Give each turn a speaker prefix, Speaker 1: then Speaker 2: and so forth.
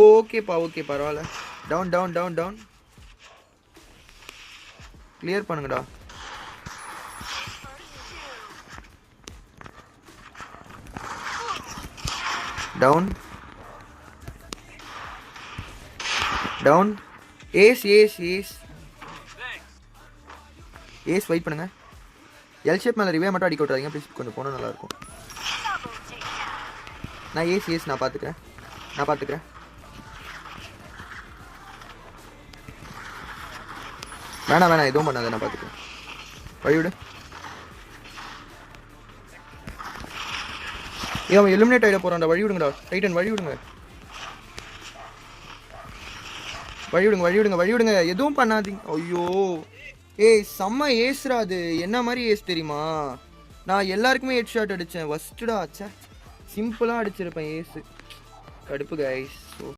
Speaker 1: ஓகேப்பா ஓகே பரவாயில்ல. Down down down down. Clear பண்ணுங்கடா. Down down. Ace ace ace ace wait பண்ணுங்க. L shape மேலே ரிவே மட்டும் அடிக்க விட்றாதீங்க ப்ளீஸ். கொஞ்சம் போனால் நல்லாயிருக்கும். நான் ஏஸ் நான் பார்த்துக்கிறேன். வேணாம் எதுவும் பண்ணாத, நான் பார்த்துக்கிறேன். வழிவிடு. அவன் எலிமினேட் ஆகிட போகிறான்டா. வழி விடுங்கடா டைட்டன், வழி விடுங்க. எதுவும் பண்ணாதீங்க. ஐயோ ஏய் செம்ம ஏஸ்ரா அது. என்ன மாதிரி ஏஸ் தெரியுமா? நான் எல்லாருக்குமே ஹெட் ஷாட் அடித்தேன். ஃபஸ்ட்டுடா ஆச்சா சிம்பிளாக அடிச்சிருப்பேன் ஏஸு. கடுப்பு கைஸ்.